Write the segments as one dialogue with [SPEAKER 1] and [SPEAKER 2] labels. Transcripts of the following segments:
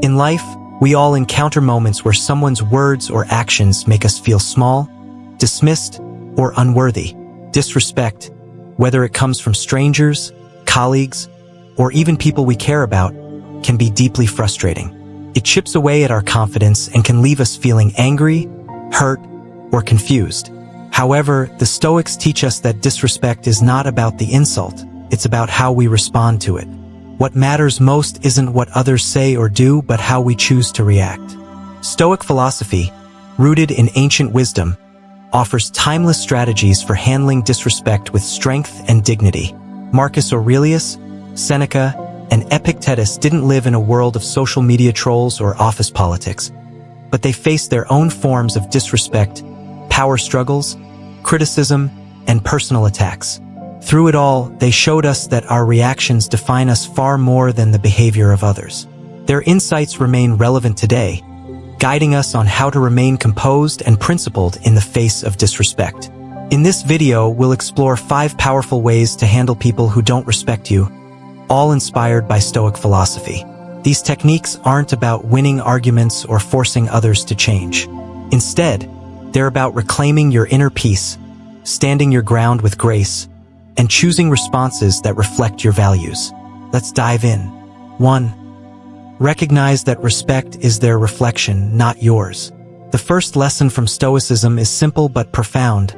[SPEAKER 1] In life, we all encounter moments where someone's words or actions make us feel small, dismissed, or unworthy. Disrespect, whether it comes from strangers, colleagues, or even people we care about, can be deeply frustrating. It chips away at our confidence and can leave us feeling angry, hurt, or confused. However, the Stoics teach us that disrespect is not about the insult, it's about how we respond to it. What matters most isn't what others say or do, but how we choose to react. Stoic philosophy, rooted in ancient wisdom, offers timeless strategies for handling disrespect with strength and dignity. Marcus Aurelius, Seneca, and Epictetus didn't live in a world of social media trolls or office politics, but they faced their own forms of disrespect, power struggles, criticism, and personal attacks. Through it all, they showed us that our reactions define us far more than the behavior of others. Their insights remain relevant today, guiding us on how to remain composed and principled in the face of disrespect. In this video, we'll explore 5 powerful ways to handle people who don't respect you, all inspired by Stoic philosophy. These techniques aren't about winning arguments or forcing others to change. Instead, they're about reclaiming your inner peace, standing your ground with grace, and choosing responses that reflect your values. Let's dive in. 1. Recognize that respect is their reflection, not yours. The first lesson from Stoicism is simple but profound.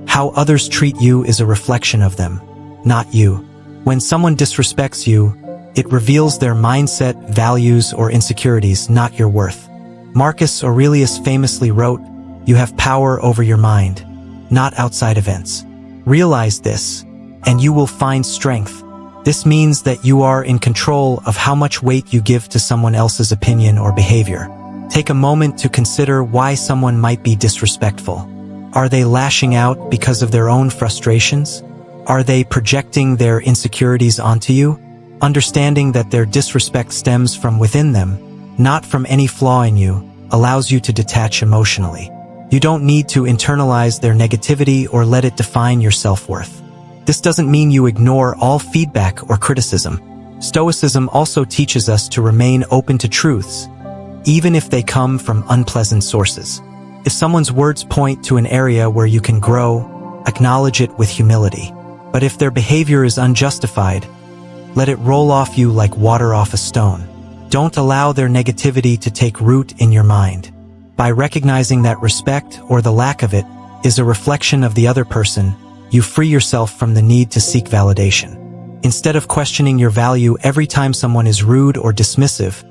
[SPEAKER 1] How others treat you is a reflection of them, not you. When someone disrespects you, it reveals their mindset, values, or insecurities, not your worth. Marcus Aurelius famously wrote, "You have power over your mind, not outside events." Realize this, and you will find strength. This means that you are in control of how much weight you give to someone else's opinion or behavior. Take a moment to consider why someone might be disrespectful. Are they lashing out because of their own frustrations? Are they projecting their insecurities onto you? Understanding that their disrespect stems from within them, not from any flaw in you, allows you to detach emotionally. You don't need to internalize their negativity or let it define your self-worth. This doesn't mean you ignore all feedback or criticism. Stoicism also teaches us to remain open to truths, even if they come from unpleasant sources. If someone's words point to an area where you can grow, acknowledge it with humility. But if their behavior is unjustified, let it roll off you like water off a stone. Don't allow their negativity to take root in your mind. By recognizing that respect, or the lack of it, is a reflection of the other person, you free yourself from the need to seek validation. Instead of questioning your value every time someone is rude or dismissive,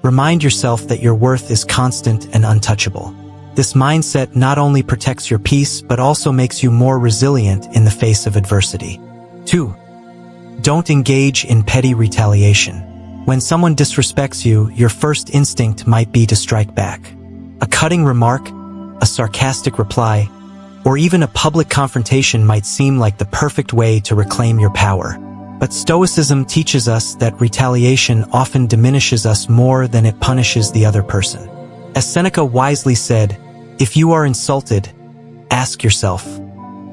[SPEAKER 1] remind yourself that your worth is constant and untouchable. This mindset not only protects your peace, but also makes you more resilient in the face of adversity. 2. Don't engage in petty retaliation. When someone disrespects you, your first instinct might be to strike back. A cutting remark, a sarcastic reply, or even a public confrontation might seem like the perfect way to reclaim your power. But Stoicism teaches us that retaliation often diminishes us more than it punishes the other person. As Seneca wisely said, if you are insulted, ask yourself,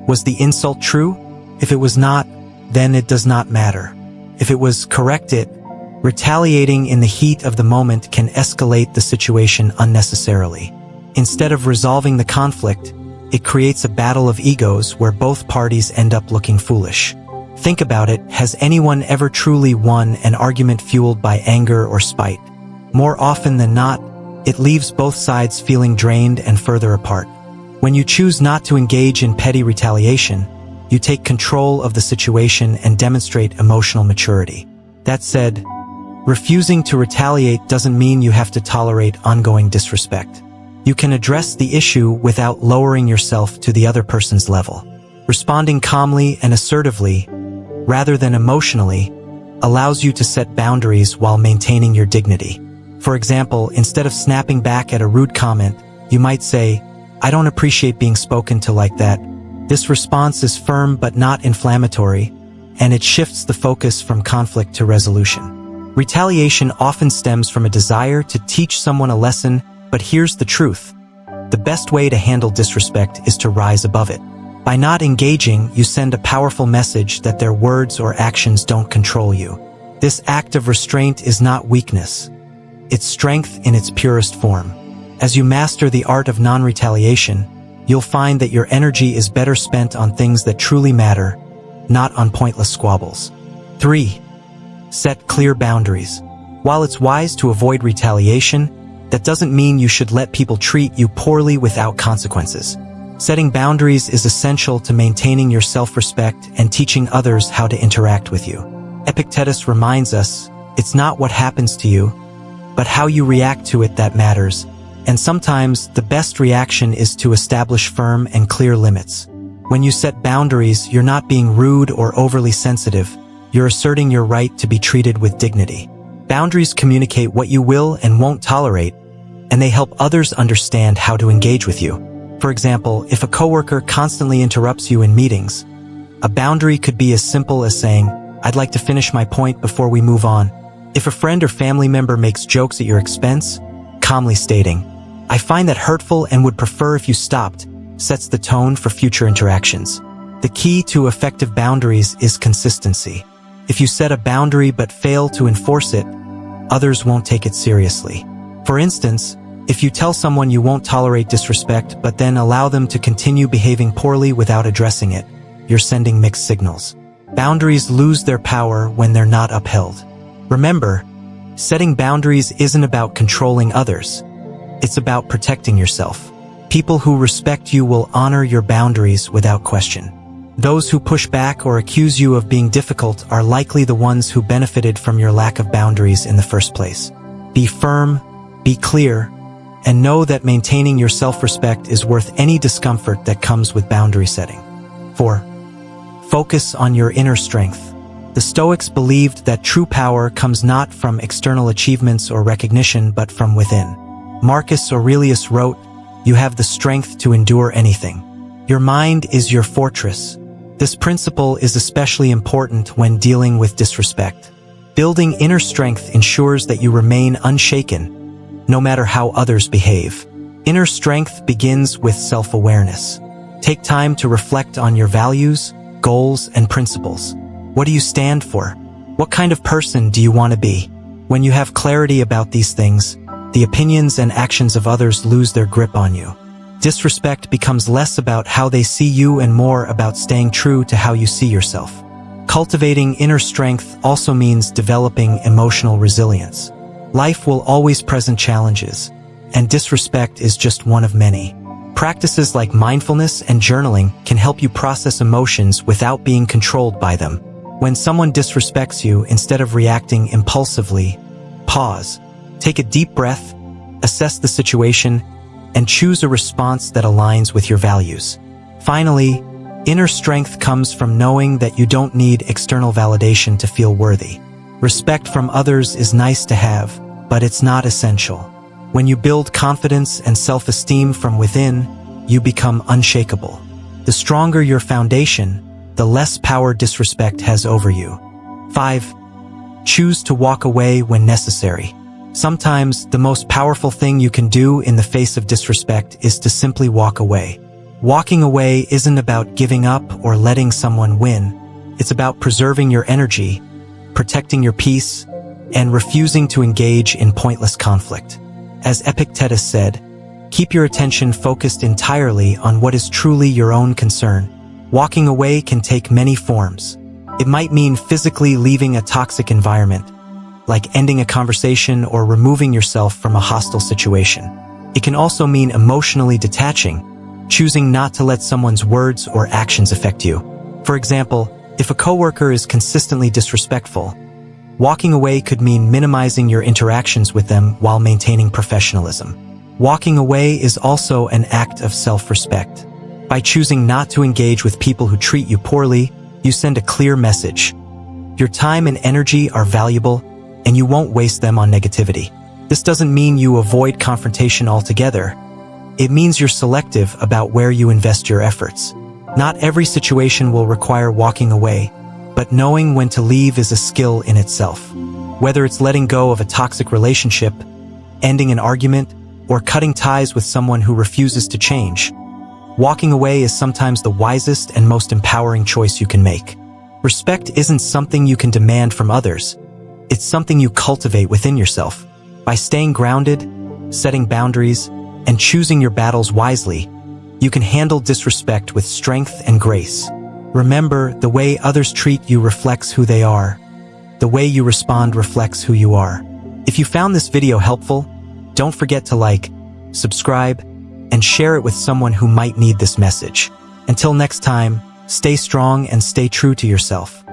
[SPEAKER 1] was the insult true? If it was not, then it does not matter. If it was, correct it. Retaliating in the heat of the moment can escalate the situation unnecessarily. Instead of resolving the conflict, it creates a battle of egos where both parties end up looking foolish. Think about it, has anyone ever truly won an argument fueled by anger or spite? More often than not, it leaves both sides feeling drained and further apart. When you choose not to engage in petty retaliation, you take control of the situation and demonstrate emotional maturity. That said, refusing to retaliate doesn't mean you have to tolerate ongoing disrespect. You can address the issue without lowering yourself to the other person's level. Responding calmly and assertively, rather than emotionally, allows you to set boundaries while maintaining your dignity. For example, instead of snapping back at a rude comment, you might say, "I don't appreciate being spoken to like that." This response is firm but not inflammatory, and it shifts the focus from conflict to resolution. Retaliation often stems from a desire to teach someone a lesson, but here's the truth. The best way to handle disrespect is to rise above it. By not engaging, you send a powerful message that their words or actions don't control you. This act of restraint is not weakness. It's strength in its purest form. As you master the art of non-retaliation, you'll find that your energy is better spent on things that truly matter, not on pointless squabbles. 3. Set clear boundaries. While it's wise to avoid retaliation, that doesn't mean you should let people treat you poorly without consequences. Setting boundaries is essential to maintaining your self-respect and teaching others how to interact with you. Epictetus reminds us, it's not what happens to you, but how you react to it that matters, and sometimes the best reaction is to establish firm and clear limits. When you set boundaries, you're not being rude or overly sensitive, you're asserting your right to be treated with dignity. Boundaries communicate what you will and won't tolerate, and they help others understand how to engage with you. For example, if a coworker constantly interrupts you in meetings, a boundary could be as simple as saying, "I'd like to finish my point before we move on." If a friend or family member makes jokes at your expense, calmly stating, "I find that hurtful and would prefer if you stopped," sets the tone for future interactions. The key to effective boundaries is consistency. If you set a boundary but fail to enforce it, others won't take it seriously. For instance, if you tell someone you won't tolerate disrespect but then allow them to continue behaving poorly without addressing it, you're sending mixed signals. Boundaries lose their power when they're not upheld. Remember, setting boundaries isn't about controlling others. It's about protecting yourself. People who respect you will honor your boundaries without question. Those who push back or accuse you of being difficult are likely the ones who benefited from your lack of boundaries in the first place. Be firm, be clear, and know that maintaining your self-respect is worth any discomfort that comes with boundary setting. 4. Focus on your inner strength. The Stoics believed that true power comes not from external achievements or recognition but from within. Marcus Aurelius wrote, "You have the strength to endure anything. Your mind is your fortress." This principle is especially important when dealing with disrespect. Building inner strength ensures that you remain unshaken, no matter how others behave. Inner strength begins with self-awareness. Take time to reflect on your values, goals, and principles. What do you stand for? What kind of person do you want to be? When you have clarity about these things, the opinions and actions of others lose their grip on you. Disrespect becomes less about how they see you and more about staying true to how you see yourself. Cultivating inner strength also means developing emotional resilience. Life will always present challenges, and disrespect is just one of many. Practices like mindfulness and journaling can help you process emotions without being controlled by them. When someone disrespects you, instead of reacting impulsively, pause, take a deep breath, assess the situation, and choose a response that aligns with your values. Finally, inner strength comes from knowing that you don't need external validation to feel worthy. Respect from others is nice to have, but it's not essential. When you build confidence and self-esteem from within, you become unshakable. The stronger your foundation, the less power disrespect has over you. 5. Choose to walk away when necessary. Sometimes, the most powerful thing you can do in the face of disrespect is to simply walk away. Walking away isn't about giving up or letting someone win. It's about preserving your energy, protecting your peace, and refusing to engage in pointless conflict. As Epictetus said, keep your attention focused entirely on what is truly your own concern. Walking away can take many forms. It might mean physically leaving a toxic environment, like ending a conversation or removing yourself from a hostile situation. It can also mean emotionally detaching, choosing not to let someone's words or actions affect you. For example, if a coworker is consistently disrespectful, walking away could mean minimizing your interactions with them while maintaining professionalism. Walking away is also an act of self-respect. By choosing not to engage with people who treat you poorly, you send a clear message. Your time and energy are valuable, and you won't waste them on negativity. This doesn't mean you avoid confrontation altogether. It means you're selective about where you invest your efforts. Not every situation will require walking away, but knowing when to leave is a skill in itself. Whether it's letting go of a toxic relationship, ending an argument, or cutting ties with someone who refuses to change, walking away is sometimes the wisest and most empowering choice you can make. Respect isn't something you can demand from others. It's something you cultivate within yourself. By staying grounded, setting boundaries, and choosing your battles wisely, you can handle disrespect with strength and grace. Remember, the way others treat you reflects who they are. The way you respond reflects who you are. If you found this video helpful, don't forget to like, subscribe, and share it with someone who might need this message. Until next time, stay strong and stay true to yourself.